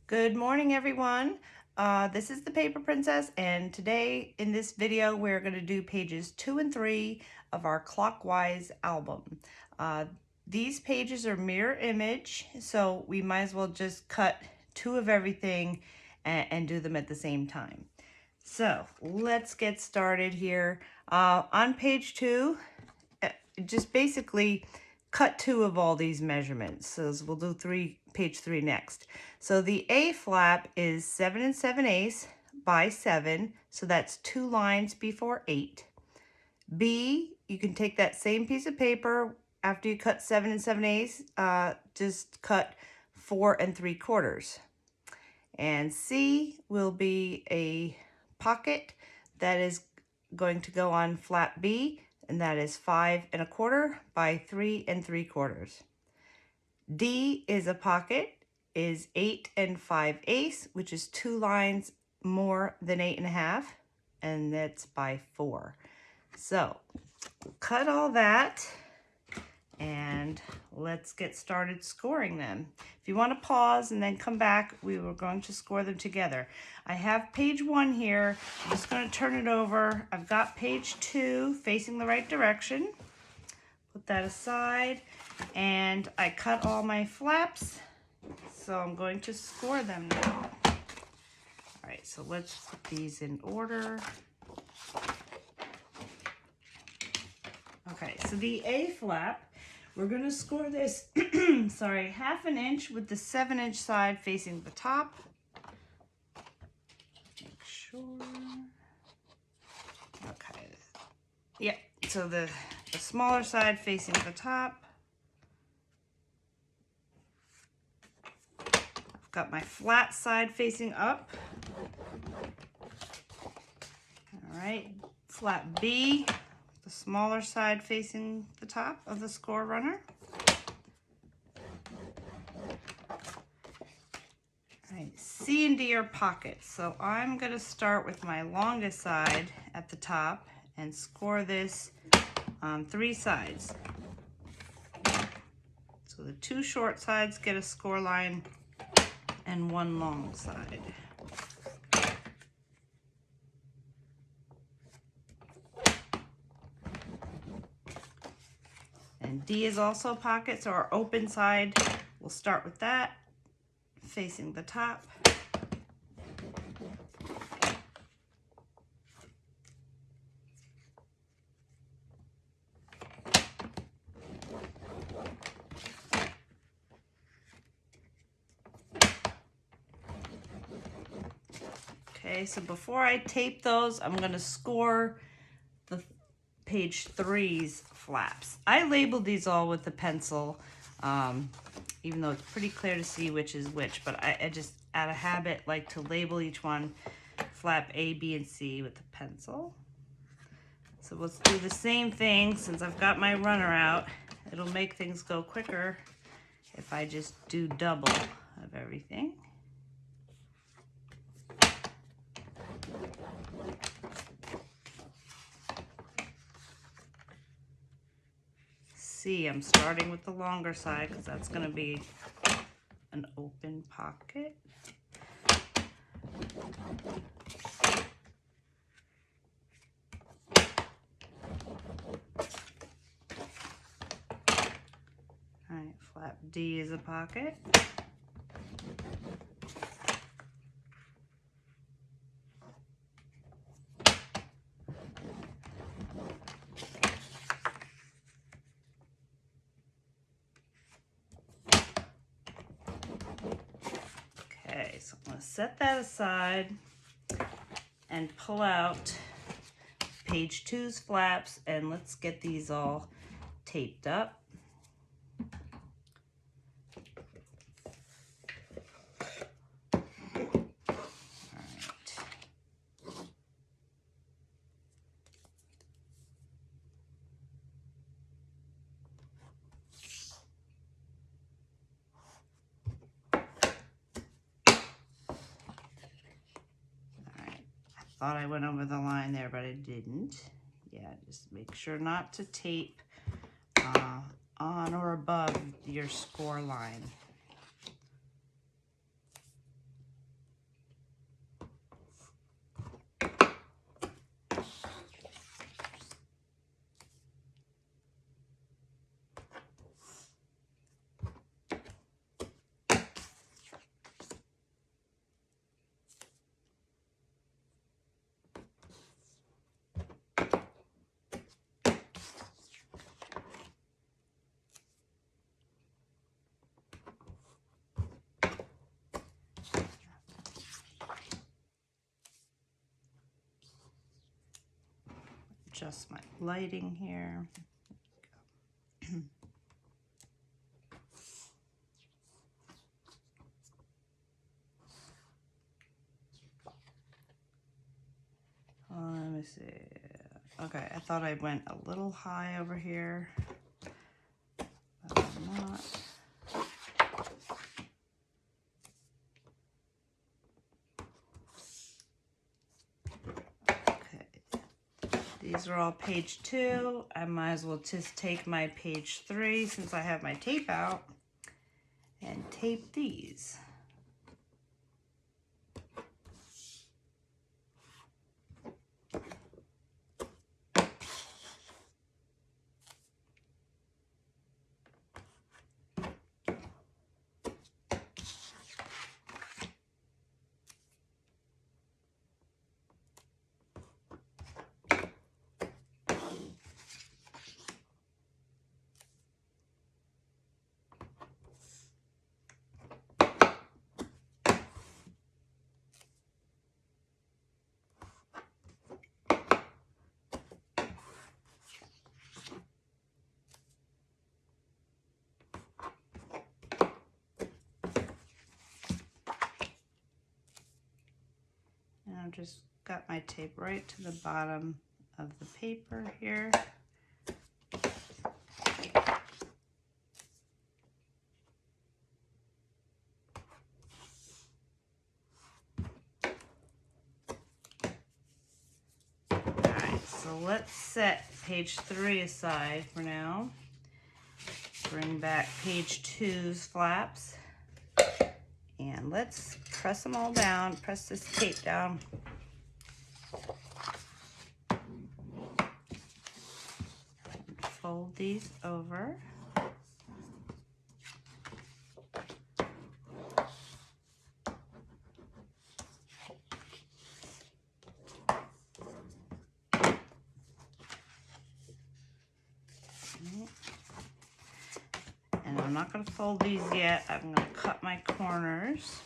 Good morning, everyone. This is the Paper Princess, and today in this video we're going to do pages 2 and 3 of our Clockwise album. These pages are mirror image, so we might as well just cut two of everything and do them at the same time. So let's get started here. On page 2, just basically cut two of all these measurements. So we'll do page 3 next. So the A flap is 7 7/8 by 7, so that's 2 lines before 8. B, you can take that same piece of paper after you cut 7 7/8, just cut 4 3/4. And C will be a pocket that is going to go on flap B, and that is 5 1/4 by 3 3/4. D is a pocket, is 8 5/8, which is 2 lines more than 8 1/2, and that's by 4. So cut all that and let's get started scoring them. If you want to pause and then come back, we were going to score them together. I have page 1 here. I'm just going to turn it over. I've got page 2 facing the right direction. Put that aside, and I cut all my flaps, so I'm going to score them now. All right, so let's put these in order. Okay, so the A flap, we're going to score this, sorry, 1/2 inch with the 7-inch side facing the top. Make sure. Okay. Yep, so the smaller side facing the top. I've got my flat side facing up. All right, flap B, the smaller side facing the top of the score runner. All right, C and D are pockets, so I'm going to start with my longest side at the top and score this on 3 sides. So the 2 short sides get a score line and 1 long side. And D is also a pocket, so our open side, we'll start with that, facing the top. Okay, so before I tape those, I'm going to score the page 3's flaps. I labeled these all with a pencil, even though it's pretty clear to see which is which, but I just, out of habit, like to label each one flap A, B, and C with a pencil. So let's do the same thing. Since I've got my runner out, it'll make things go quicker if I just do double of everything. C, I'm starting with the longer side because that's going to be an open pocket. All right, flap D is a pocket. Okay, so I'm going to set that aside and pull out page 2's flaps, and let's get these all taped up. Thought I went over the line there, but I didn't. Yeah, just make sure not to tape on or above your score line. adjust my lighting here. Let me see. Okay, I thought I went a little high over here, but I'm not. Okay, these are all page 2. I might as well just take my page 3 since I have my tape out and tape these. I've just got my tape right to the bottom of the paper here. Alright, so let's set page 3 aside for now. Bring back page 2's flaps. And let's press them all down, press this tape down. Fold these over. And I'm not going to fold these yet. I'm going to cut my corners.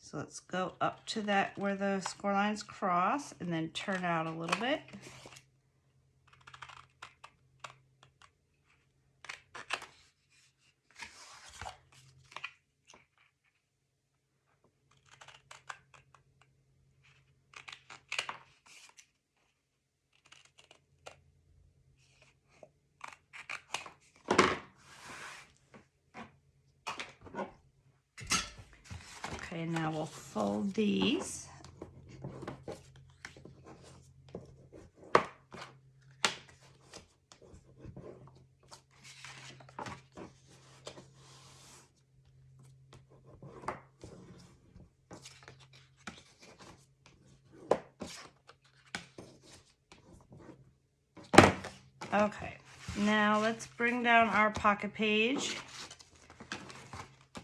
So let's go up to that where the score lines cross and then turn out a little bit. Okay, now we'll fold these. Okay, now let's bring down our pocket page.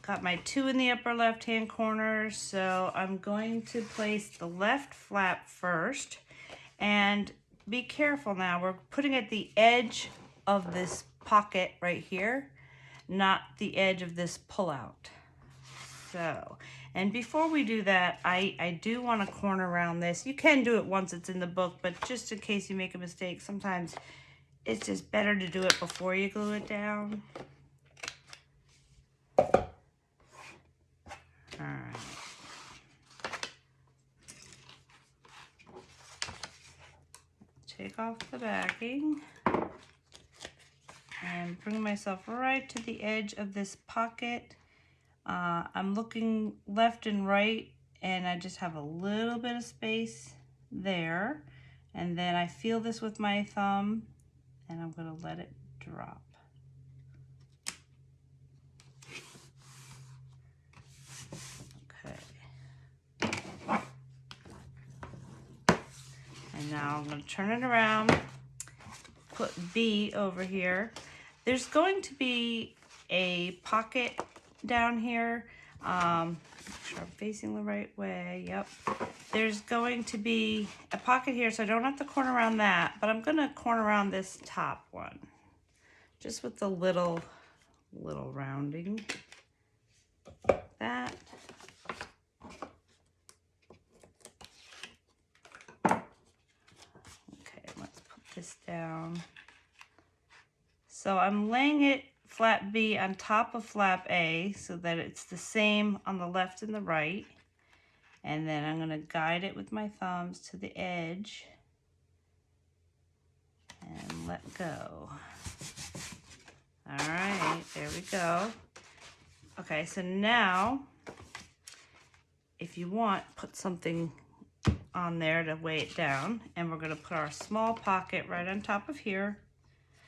Got my 2 in the upper left-hand corner, so I'm going to place the left flap first. And be careful now, we're putting at the edge of this pocket right here, not the edge of this pullout. So, and before we do that, I do want to corner around this. You can do it once it's in the book, but just in case you make a mistake, sometimes it's just better to do it before you glue it down. All right. Take off the backing and bring myself right to the edge of this pocket. I'm looking left and right, and I just have a little bit of space there. And then I feel this with my thumb, and I'm going to let it drop. And now I'm going to turn it around, put B over here. There's going to be a pocket down here. Make sure I'm facing the right way. Yep. There's going to be a pocket here, so I don't have to corner around that, but I'm going to corner around this top one. just with a little rounding. That. Okay, let's put this down. So I'm laying it flap B on top of flap A so that it's the same on the left and the right. And then I'm going to guide it with my thumbs to the edge and let go. All right, there we go. Okay, so now, if you want, put something on there to weigh it down. And we're going to put our small pocket right on top of here.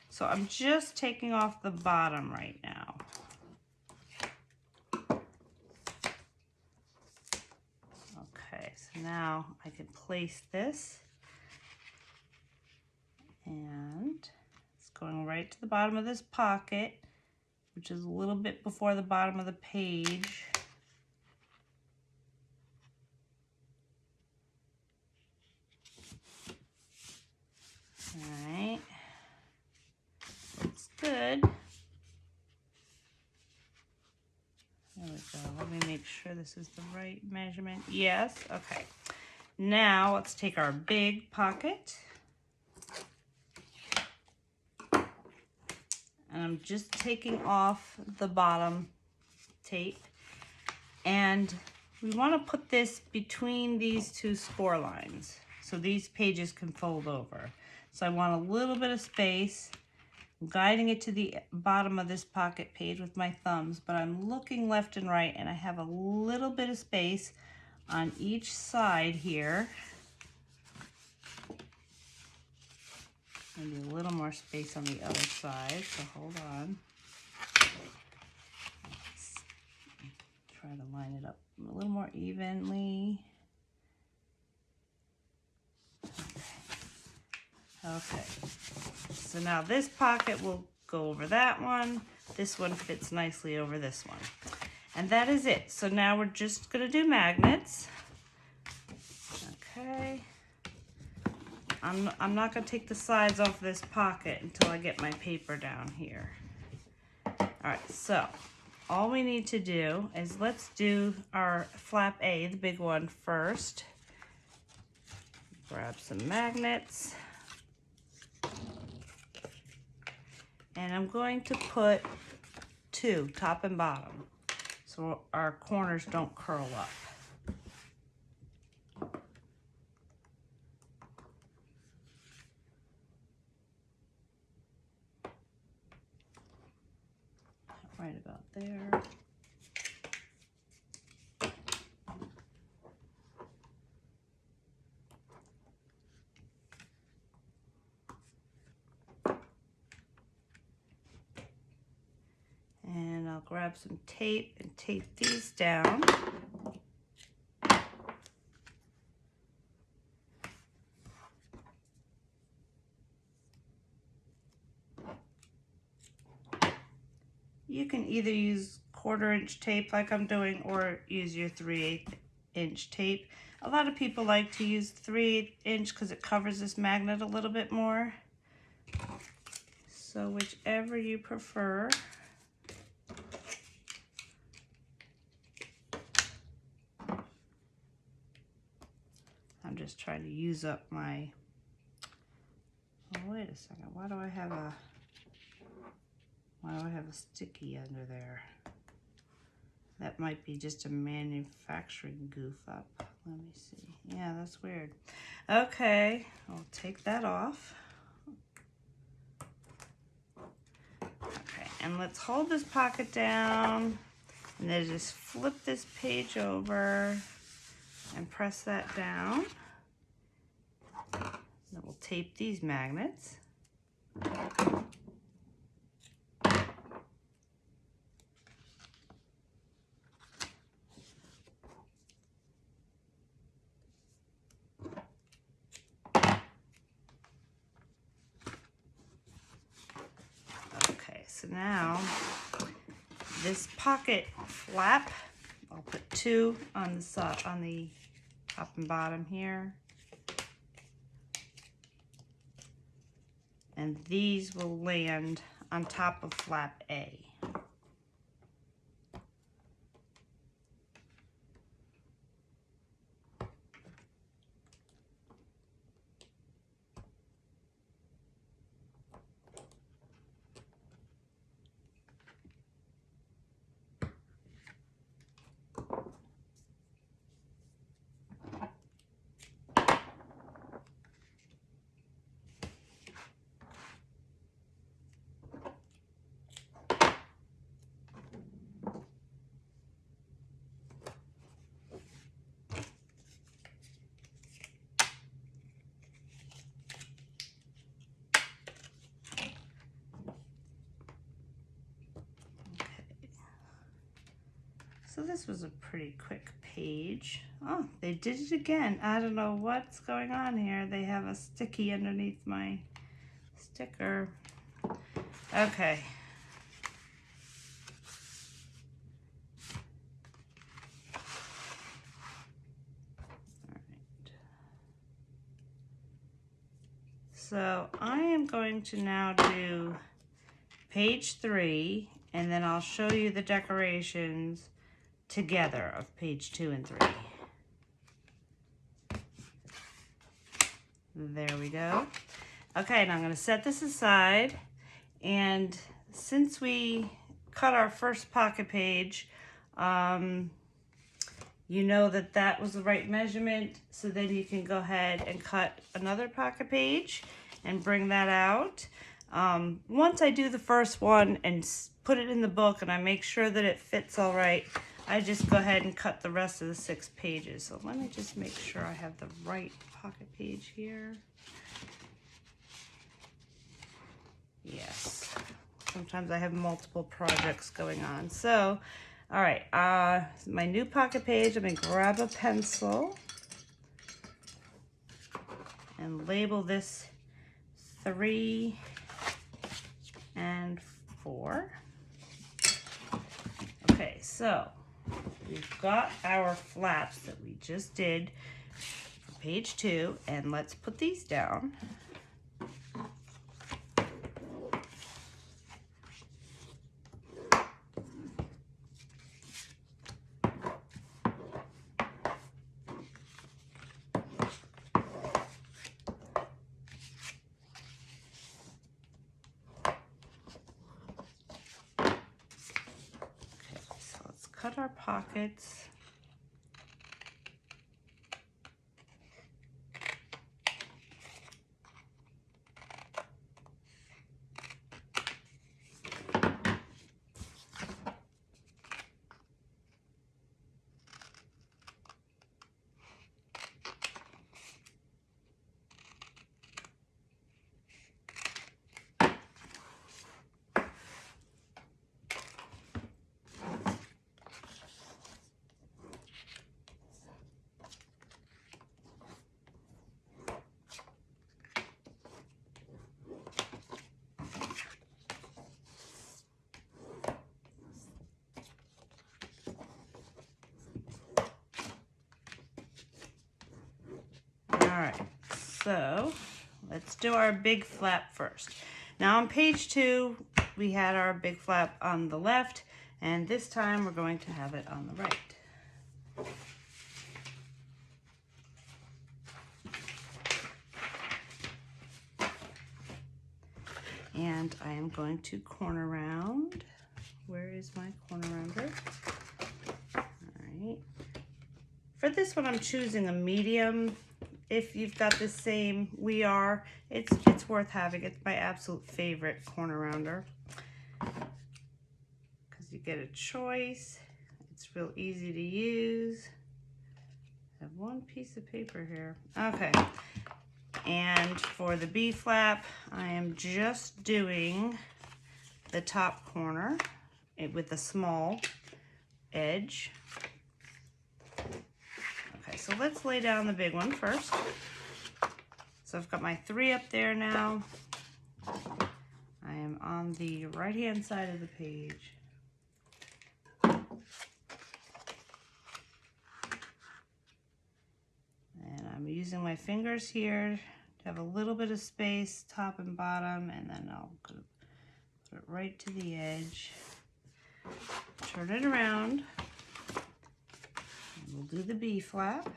So I'm just taking off the bottom right now. Okay, so now I can place this. And it's going right to the bottom of this pocket, which is a little bit before the bottom of the page. All right, looks good. There we go. Let me make sure this is the right measurement. Yes, okay. Now let's take our big pocket. And I'm just taking off the bottom tape. And we want to put this between these two score lines so these pages can fold over. So I want a little bit of space. I'm guiding it to the bottom of this pocket page with my thumbs, but I'm looking left and right, and I have a little bit of space on each side here. Maybe a little more space on the other side, so hold on. Let's try to line it up a little more evenly. Okay, so now this pocket will go over that one. This one fits nicely over this one. And that is it. So now we're just gonna do magnets. Okay. I'm not gonna take the sides off this pocket until I get my paper down here. All right, so all we need to do is let's do our flap A, the big one, first. Grab some magnets. And I'm going to put 2, top and bottom, so our corners don't curl up. Right about there. And I'll grab some tape and tape these down. You can either use 1/4 inch tape like I'm doing, or use your 3/8 inch tape. A lot of people like to use 3/8 inch because it covers this magnet a little bit more. So whichever you prefer. I'm just trying to use up my, oh, wait a second, why do I have a sticky under there? That might be just a manufacturing goof up. Let me see. Yeah, that's weird. Okay, I'll take that off. Okay, and let's hold this pocket down, and then just flip this page over and press that down. Then we'll tape these magnets. Okay, so now this pocket flap, I'll put 2 on the side, on the top and bottom here. And these will land on top of flap A. So this was a pretty quick page. Oh, they did it again. I don't know what's going on here. They have a sticky underneath my sticker. Okay. So I am going to now do page 3, and then I'll show you the decorations together of page 2 and 3. There we go. Okay, now I'm going to set this aside, and since we cut our first pocket page, you know that that was the right measurement, so then you can go ahead and cut another pocket page and bring that out. Once I do the first one and put it in the book and I make sure that it fits all right, I just go ahead and cut the rest of the 6 pages. So let me just make sure I have the right pocket page here. Yes, sometimes I have multiple projects going on. So, all right, my new pocket page, I'm gonna grab a pencil and label this 3 and 4. Okay, so we've got our flaps that we just did for page 2, and let's put these down. Cut our pockets. All right, so let's do our big flap first. Now on page 2, we had our big flap on the left, and this time we're going to have it on the right. And I am going to corner round. Where is my corner rounder? All right. For this one, I'm choosing a medium. If you've got the same we are, it's worth having. It's my absolute favorite corner rounder because you get a choice. It's real easy to use. I have one piece of paper here. Okay. And for the B flap, I am just doing the top corner with a small edge. Okay, so let's lay down the big one first. So I've got my 3 up there now. I am on the right-hand side of the page. And I'm using my fingers here to have a little bit of space, top and bottom, and then I'll put Put it right to the edge. Turn it around. And we'll do the B flap.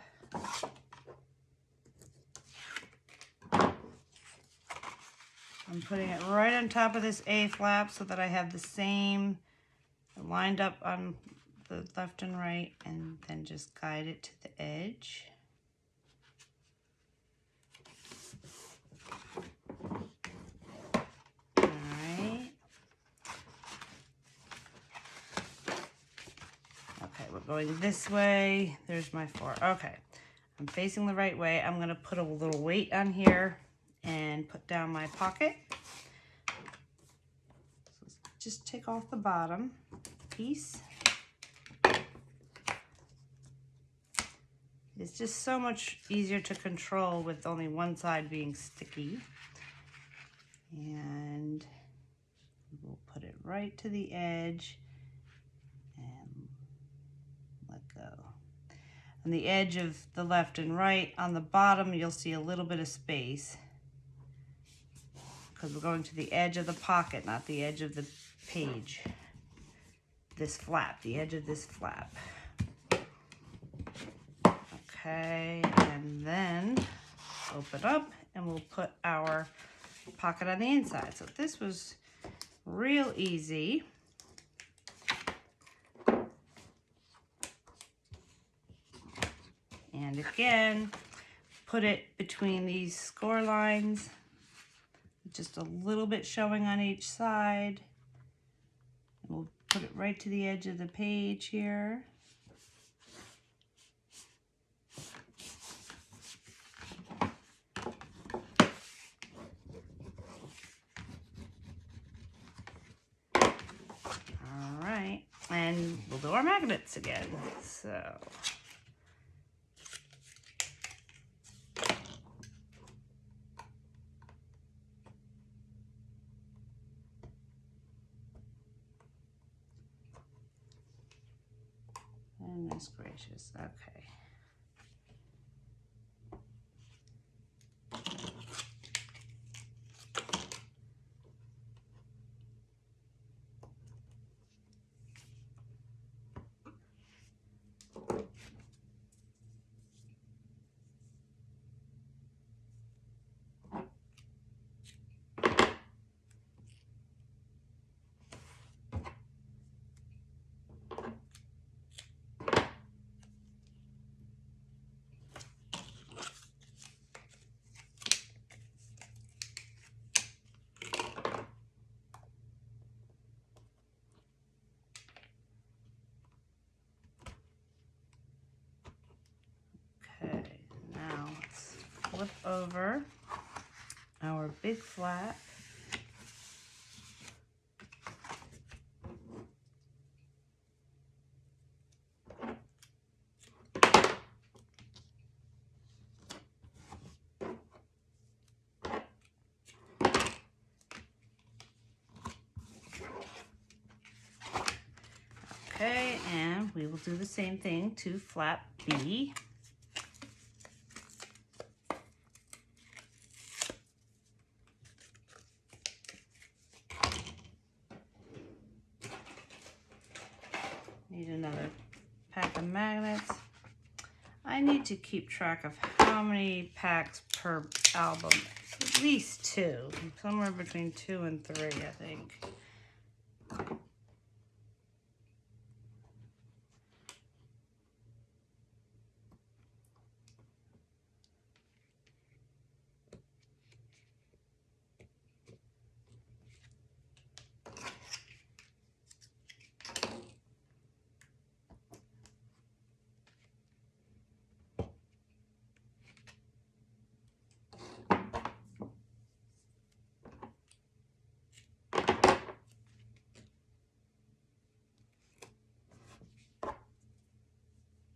I'm putting it right on top of this A flap so that I have the same lined up on the left and right, and then just guide it to the edge. Alright. Okay, we're going this way. There's my 4. Okay, I'm facing the right way. I'm going to put a little weight on here and put down my pocket. So just take off the bottom piece. It's just so much easier to control with only one side being sticky. And we'll put it right to the edge and let go. On the edge of the left and right, on the bottom, you'll see a little bit of space because we're going to the edge of the pocket, not the edge of the page. This flap, the edge of this flap. Okay, and then open up and we'll put our pocket on the inside. So this was real easy. And again, put it between these score lines, just a little bit showing on each side. And we'll put it right to the edge of the page here. All right, and we'll do our magnets again. So. Goodness gracious, okay. Flip over our big flap. Okay, and we will do the same thing to flap B. Need another pack of magnets. I need to keep track of how many packs per album. At least 2, somewhere between 2 and 3, I think.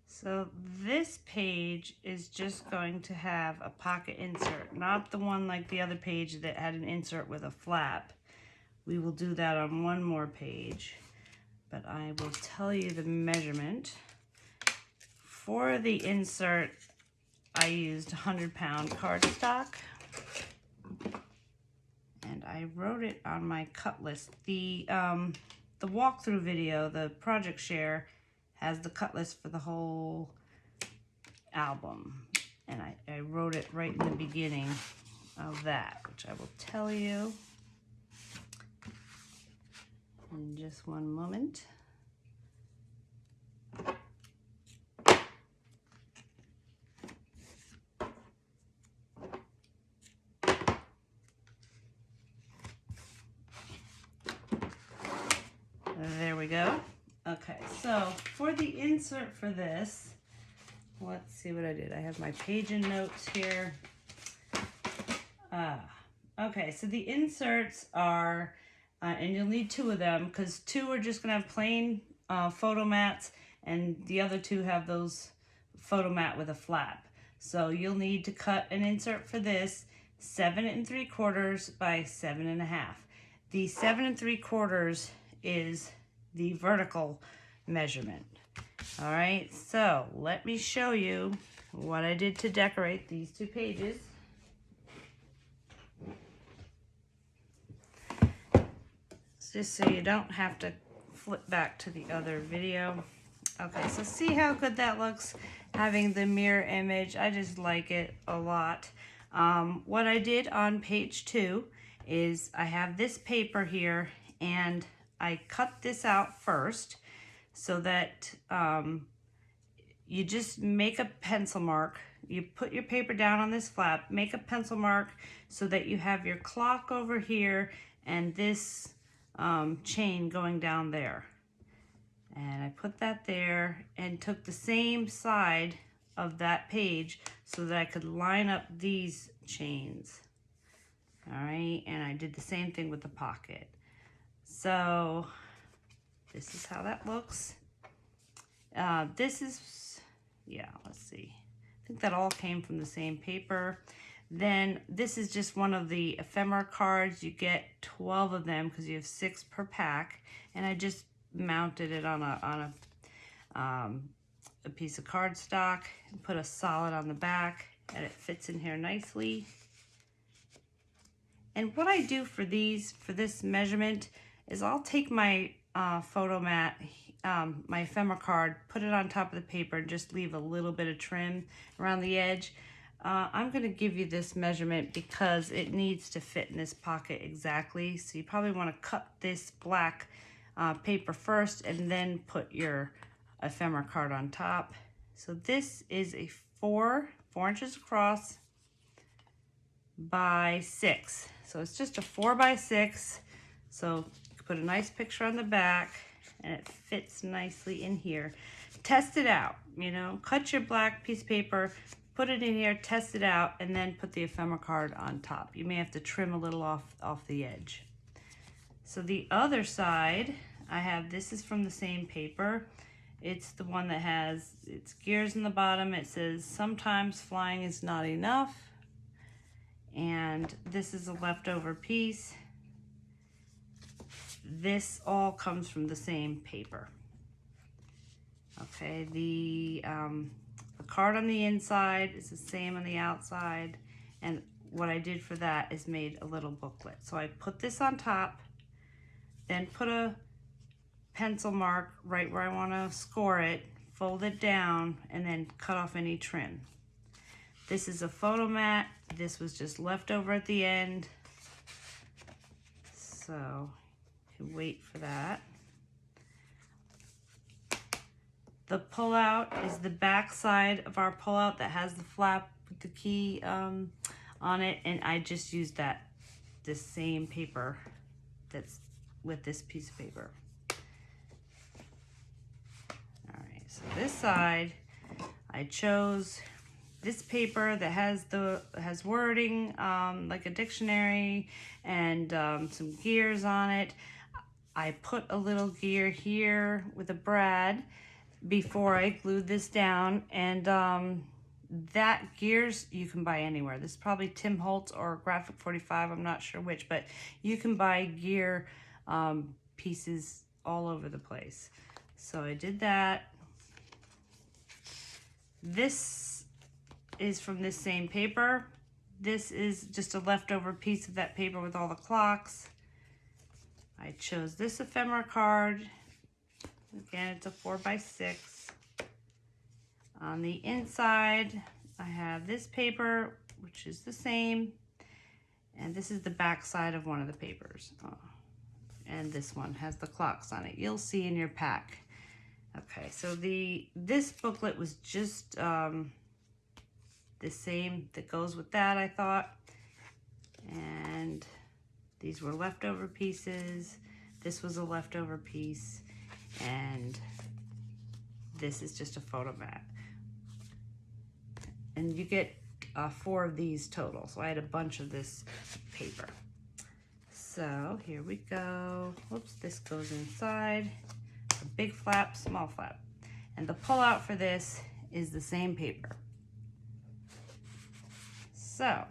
So this page is just going to have a pocket insert, not the one like the other page that had an insert with a flap. We will do that on one more page, but I will tell you the measurement. For the insert, I used 100-pound cardstock. and I wrote it on my cut list. The walkthrough video, the project share, has the cut list for the whole album, and I wrote it right in the beginning of that, which I will tell you in just one moment. There we go. Okay, so for the insert for this, let's see what I did. I have my page and notes here. Okay, so the inserts are, and you'll need 2 of them because 2 are just going to have plain photo mats, and the other 2 have those photo mat with a flap. So you'll need to cut an insert for this 7 3/4 by 7 1/2. The 7 3/4 is the vertical measurement. All right, so let me show you what I did to decorate these 2 pages. Just so you don't have to flip back to the other video. Okay, so see how good that looks, having the mirror image. I just like it a lot. What I did on page 2 is I have this paper here, and I cut this out first so that you just make a pencil mark. You put your paper down on this flap, make a pencil mark so that you have your clock over here and this chain going down there. And I put that there and took the same side of that page so that I could line up these chains. All right, and I did the same thing with the pocket. So this is how that looks. This is, yeah, let's see. I think that all came from the same paper. Then this is just one of the ephemera cards. You get 12 of them because you have 6 per pack. And I just mounted it on a piece of cardstock and put a solid on the back, and it fits in here nicely. And what I do for this measurement is I'll take my photo mat, my ephemera card, put it on top of the paper, and just leave a little bit of trim around the edge. I'm going to give you this measurement because it needs to fit in this pocket exactly. So you probably want to cut this black paper first and then put your ephemera card on top. So this is a 4 inches across by 6. So it's just a 4 by 6. So put a nice picture on the back, and it fits nicely in here. Test it out, you know, cut your black piece of paper, put it in here, test it out, and then put the ephemera card on top. You may have to trim a little off the edge. So the other side, I have, this is from the same paper. It's the one that has its gears in the bottom. It says, sometimes flying is not enough. And this is a leftover piece. This all comes from the same paper. Okay, the card on the inside is the same on the outside, and what I did for that is made a little booklet. So I put this on top, then put a pencil mark right where I want to score it, fold it down, and then cut off any trim. This is a photo mat. This was just left over at the end, so you can wait for that. The pullout is the back side of our pullout that has the flap with the key on it, and I just used this same paper that's with this piece of paper. All right, so this side, I chose this paper that has wording like a dictionary and some gears on it. I put a little gear here with a brad before I glued this down, and that gears you can buy anywhere. This is probably Tim Holtz or Graphic 45, I'm not sure which, but you can buy gear pieces all over the place. So I did that. This is from this same paper. this is just a leftover piece of that paper with all the clocks. I chose this ephemera card. Again, it's a 4x6. On the inside, I have this paper, which is the same. And this is the back side of one of the papers. Oh. And this one has the clocks on it. You'll see in your pack. Okay, so this booklet was just the same that goes with that, I thought. And these were leftover pieces. This was a leftover piece. And this is just a photo mat. And you get 4 of these total. So I had a bunch of this paper. So here we go. Whoops, this goes inside. A big flap, small flap. And the pullout for this is the same paper. So,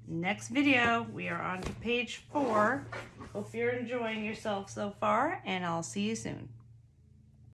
next video, we are on to page 4. Hope you're enjoying yourself so far, and I'll see you soon.